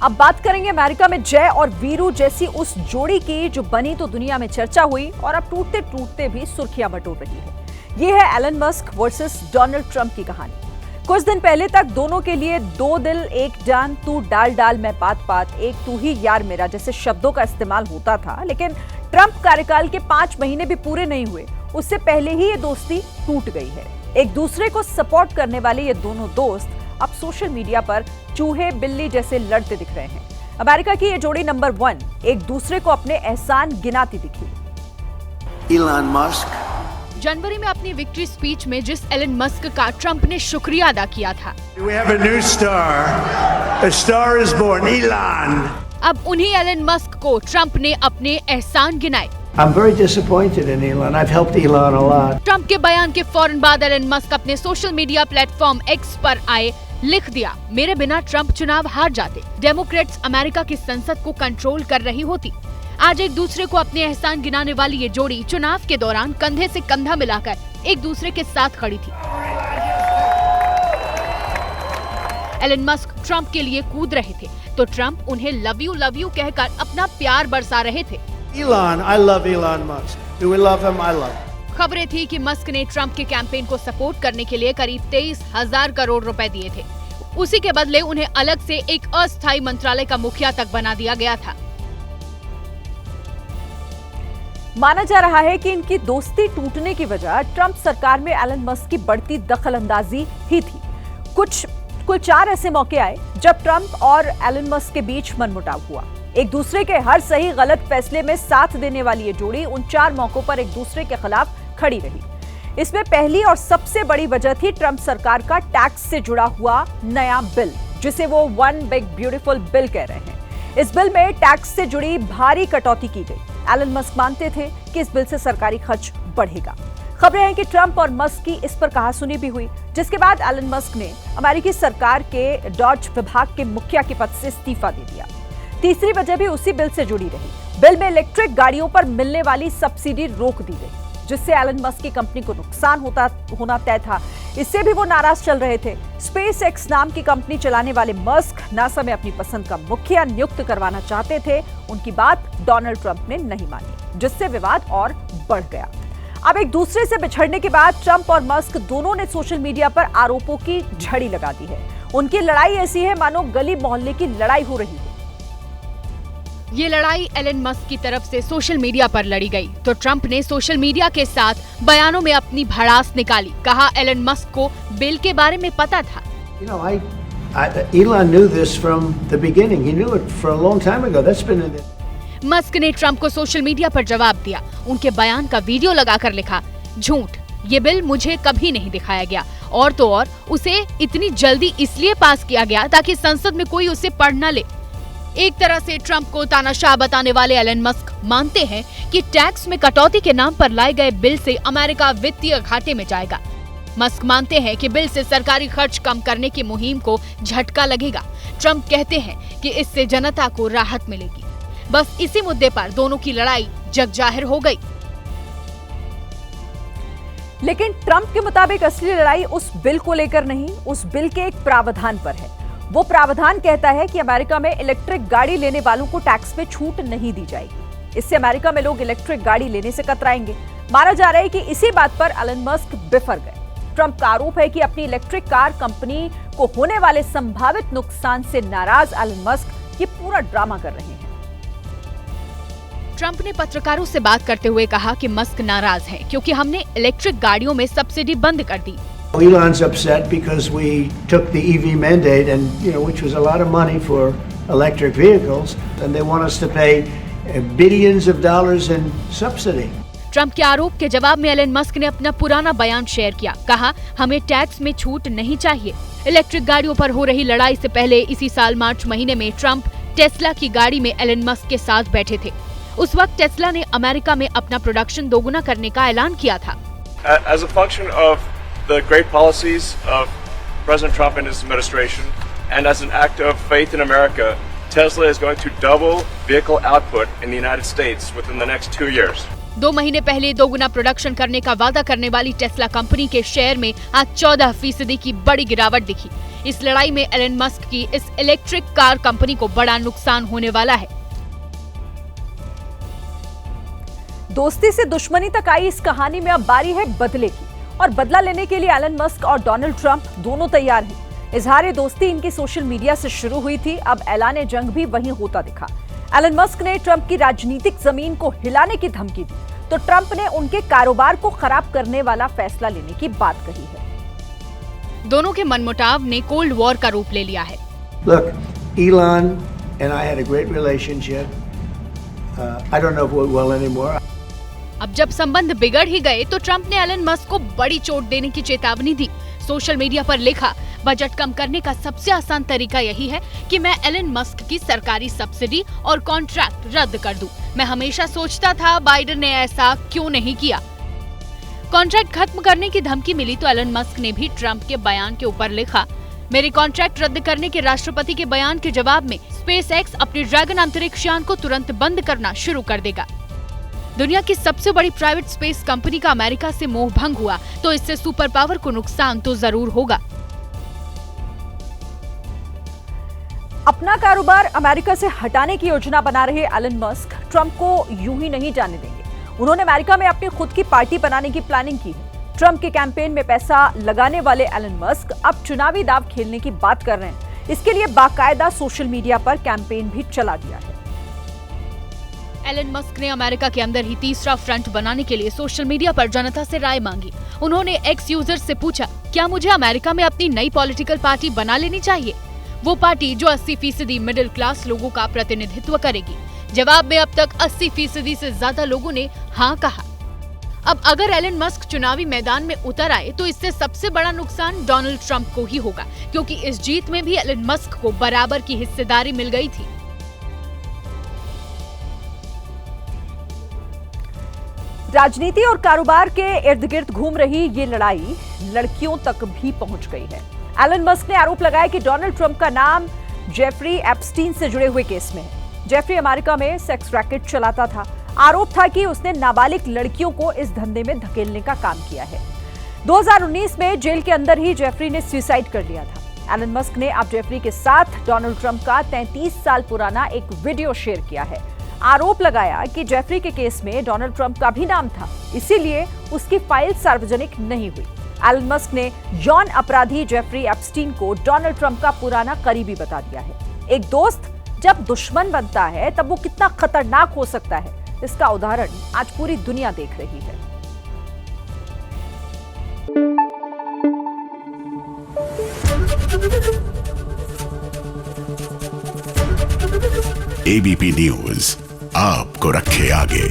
अब बात करेंगे अमेरिका में जय और वीरू जैसी उस जोड़ी की जो बनी तो दुनिया में चर्चा हुई और अब टूटते टूटते भी सुर्खियां बटोर रही है। ये है Elon Musk versus Donald Trump की कहानी। कुछ दिन पहले तक दोनों के लिए दो दिल एक जान, तू डाल डाल मैं बात बात, एक तू ही यार मेरा जैसे शब्दों का इस्तेमाल होता था। लेकिन ट्रंप कार्यकाल के 5 महीने भी पूरे नहीं हुए, उससे पहले ही ये दोस्ती टूट गई है। एक दूसरे को सपोर्ट करने वाले ये दोनों दोस्त अब सोशल मीडिया पर चूहे बिल्ली जैसे लड़ते दिख रहे हैं। अमेरिका की ये जोड़ी नंबर 1 एक दूसरे को अपने एहसान गिनाती दिखी। एलन मस्क जनवरी में अपनी विक्ट्री स्पीच में जिस एलन मस्क का ट्रंप ने शुक्रिया अदा किया था, We have a new star. A star is born, Elon. अब उन्हीं एलन मस्क को ट्रंप ने अपने एहसान गिनाए। I'm very disappointed in Elon. I've helped Elon a lot. Trump के बयान के फौरन बाद एलन मस्क अपने सोशल मीडिया प्लेटफॉर्म एक्स पर आए, लिख दिया, मेरे बिना ट्रंप चुनाव हार जाते, डेमोक्रेट्स अमेरिका की संसद को कंट्रोल कर रही होती। आज एक दूसरे को अपने एहसान गिनाने वाली ये जोड़ी चुनाव के दौरान कंधे से कंधा मिलाकर एक दूसरे के साथ खड़ी थी। एलन मस्क ट्रंप के लिए कूद रहे थे तो ट्रंप उन्हें लव यू कहकर अपना प्यार बरसा रहे थे। Elon, I love Elon Musk. Do we love him? I love him. खबरें थी कि मस्क ने ट्रंप के कैंपेन को सपोर्ट करने के लिए करीब 23,000 करोड़ रुपए दिए थे। उसी के बदले उन्हें अलग से एक अस्थायी मंत्रालय का मुखिया तक बना दिया गया था। माना जा रहा है कि इनकी दोस्ती टूटने की वजह ट्रंप सरकार में एलन मस्क की बढ़ती दखलंदाजी ही थी। कुल 4 ऐसे मौके आए जब ट्रंप और एलन मस्क के बीच मनमुटाव हुआ। एक दूसरे के हर सही गलत फैसले में साथ देने वाली ये जोड़ी उन 4 मौकों पर एक दूसरे के खिलाफ खड़ी रही। इसमें पहली और सबसे बड़ी वजह थी ट्रंप सरकार का टैक्स से जुड़ा हुआ नया बिल, जिसे वो वन बिग ब्यूटीफुल बिल कह रहे हैं। इस बिल में टैक्स से जुड़ी भारी कटौती की गई। एलन मस्क मानते थे कि इस बिल से सरकारी खर्च बढ़ेगा। खबरें हैं कि ट्रंप और मस्क की इस पर कहासुनी भी हुई, जिसके बाद एलन मस्क ने अमेरिकी सरकार के डॉज विभाग के मुखिया के पद से इस्तीफा दे दिया। तीसरी वजह भी उसी बिल से जुड़ी रही। बिल में इलेक्ट्रिक गाड़ियों पर मिलने वाली सब्सिडी रोक दी गई, जिससे एलन मस्क की कंपनी को नुकसान होना तय था। इससे भी वो नाराज चल रहे थे। स्पेस एक्स नाम की कंपनी चलाने वाले मस्क नासा में अपनी पसंद का मुखिया नियुक्त करवाना चाहते थे। उनकी बात डोनाल्ड ट्रंप ने नहीं मानी, जिससे विवाद और बढ़ गया। अब एक दूसरे से बिछड़ने के बाद ट्रंप और मस्क दोनों ने सोशल मीडिया पर आरोपों की झड़ी लगा दी है। उनकी लड़ाई ऐसी है मानो गली मोहल्ले की लड़ाई हो रही है। ये लड़ाई एलन मस्क की तरफ से सोशल मीडिया पर लड़ी गई तो ट्रंप ने सोशल मीडिया के साथ बयानों में अपनी भड़ास निकाली। कहा, एलन मस्क को बिल के बारे में पता था। You know, Elon knew this from the beginning. He knew it for a long time ago. That's been in it. Musk ने ट्रंप को सोशल मीडिया पर जवाब दिया। उनके बयान का वीडियो लगाकर लिखा, झूठ, ये बिल मुझे कभी नहीं दिखाया गया और तो और उसे इतनी जल्दी इसलिए पास किया गया ताकि संसद में कोई उसे पढ़ न ले। एक तरह से ट्रंप को तानाशाह बताने वाले एलन मस्क मानते हैं कि टैक्स में कटौती के नाम पर लाए गए बिल से अमेरिका वित्तीय घाटे में जाएगा। मस्क मानते हैं कि बिल से सरकारी खर्च कम करने की मुहिम को झटका लगेगा। ट्रंप कहते हैं कि इससे जनता को राहत मिलेगी। बस इसी मुद्दे पर दोनों की लड़ाई जग जाहिर हो गई। लेकिन ट्रंप के मुताबिक असली लड़ाई उस बिल को लेकर नहीं, उस बिल के एक प्रावधान पर है। वो प्रावधान कहता है कि अमेरिका में इलेक्ट्रिक गाड़ी लेने वालों को टैक्स में छूट नहीं दी जाएगी। इससे अमेरिका में लोग इलेक्ट्रिक गाड़ी लेने से कतराएंगे। माना जा रहा है कि इसी बात पर एलन मस्क बिफर गए। ट्रंप का आरोप है कि अपनी इलेक्ट्रिक कार कंपनी को होने वाले संभावित नुकसान से नाराज एलन मस्क ये पूरा ड्रामा कर रहे हैं। ट्रंप ने पत्रकारों से बात करते हुए कहा कि मस्क नाराज है क्योंकि हमने इलेक्ट्रिक गाड़ियों में सब्सिडी बंद कर दी। Elon's upset because we took the EV mandate and, which was a lot of money for electric vehicles, and they want us to pay billions of dollars in subsidy. Trump के आरोप के जवाब में Elon Musk ने अपना पुराना बयान share किया। कहा, हमें टैक्स में छूट नहीं चाहिए। इलेक्ट्रिक गाड़ियों पर हो रही लड़ाई से पहले इसी साल मार्च महीने में ट्रंप टेस्ला की गाड़ी में एलन मस्क के साथ बैठे थे। उस वक्त टेस्ला ने अमेरिका में अपना प्रोडक्शन दोगुना करने का ऐलान किया था। As a function of the great policies of President Trump and his administration, and as an act of faith in America, Tesla is going to double vehicle output in the United States within the next 2 years. 2 महीने पहले दोगुना production करने का वादा करने वाली Tesla company के share में आज 14% की बड़ी गिरावट दिखी। इस लड़ाई में एलन मस्क की इस इलेक्ट्रिक कार कंपनी को बड़ा नुकसान होने वाला है। दोस्ती से दुश्मनी तक आई इस कहानी में अब बारी है बदले की, और बदला लेने के लिए एलन मस्क और डोनाल्ड ट्रंप दोनों तैयार हैं। इजहार दोस्ती इनकी सोशल मीडिया से शुरू हुई थी, अब ऐलान जंग भी वहीं होता दिखा। एलन मस्क ने ट्रंप की राजनीतिक जमीन को हिलाने की धमकी दी, तो ट्रंप ने उनके कारोबार को खराब करने वाला फैसला लेने की बात कही है। दोनों के मनमुटाव ने कोल्ड वॉर का रूप ले लिया है। Look, Elon and I had a great relationship. I don't know if we're well anymore. अब जब संबंध बिगड़ ही गए तो ट्रंप ने एलन मस्क को बड़ी चोट देने की चेतावनी दी। सोशल मीडिया पर लिखा, बजट कम करने का सबसे आसान तरीका यही है कि मैं एलन मस्क की सरकारी सब्सिडी और कॉन्ट्रैक्ट रद्द कर दूं। मैं हमेशा सोचता था बाइडेन ने ऐसा क्यों नहीं किया। कॉन्ट्रैक्ट खत्म करने की धमकी मिली तो एलन मस्क ने भी ट्रंप के बयान के ऊपर लिखा, मेरे कॉन्ट्रैक्ट रद्द करने के राष्ट्रपति के बयान के जवाब में स्पेसएक्स अपने ड्रैगन अंतरिक्ष यान को तुरंत बंद करना शुरू कर देगा। दुनिया की सबसे बड़ी प्राइवेट स्पेस कंपनी का अमेरिका से मोह भंग हुआ तो इससे सुपर पावर को नुकसान तो जरूर होगा। अपना कारोबार अमेरिका से हटाने की योजना बना रहे एलन मस्क ट्रंप को यूं ही नहीं जाने देंगे। उन्होंने अमेरिका में अपनी खुद की पार्टी बनाने की प्लानिंग की है। ट्रंप के कैंपेन में पैसा लगाने वाले एलन मस्क अब चुनावी दांव खेलने की बात कर रहे हैं। इसके लिए बाकायदा सोशल मीडिया पर कैंपेन भी चला दिया है। एलन मस्क ने अमेरिका के अंदर ही तीसरा फ्रंट बनाने के लिए सोशल मीडिया पर जनता से राय मांगी। उन्होंने एक्स यूजर से पूछा, क्या मुझे अमेरिका में अपनी नई पॉलिटिकल पार्टी बना लेनी चाहिए, वो पार्टी जो 80% मिडिल क्लास लोगों का प्रतिनिधित्व करेगी। जवाब में अब तक 80% से ज्यादा लोगों ने हाँ कहा। अब अगर एलन मस्क चुनावी मैदान में उतर आए तो इससे सबसे बड़ा नुकसान डोनाल्ड ट्रंप को ही होगा, क्योंकि इस जीत में भी एलन मस्क को बराबर की हिस्सेदारी मिल गई थी। राजनीति और कारोबार के इर्द गिर्द घूम रही ये लड़ाई लड़कियों तक भी पहुंच गई है। एलन मस्क ने आरोप लगाया कि डोनाल्ड ट्रंप का नाम जेफरी एप्स्टीन से जुड़े हुए केस में है। जेफरी अमेरिका में सेक्स रैकेट चलाता था। आरोप था कि उसने नाबालिग लड़कियों को इस धंधे में धकेलने का काम किया है। 2019 में जेल के अंदर ही जेफरी ने सुसाइड कर लिया था। एलन मस्क ने अब जेफरी के साथ डोनाल्ड ट्रंप का 33 साल पुराना एक वीडियो शेयर किया है। आरोप लगाया कि जेफरी के केस में डोनाल्ड ट्रंप का भी नाम था, इसीलिए उसकी फाइल सार्वजनिक नहीं हुई। एलन मस्क ने यौन अपराधी जेफरी एप्स्टीन को डोनाल्ड ट्रंप का पुराना करीबी बता दिया है। एक दोस्त जब दुश्मन बनता है तब वो कितना खतरनाक हो सकता है, इसका उदाहरण आज पूरी दुनिया देख रही है। एबीपी न्यूज आपको रखे आगे।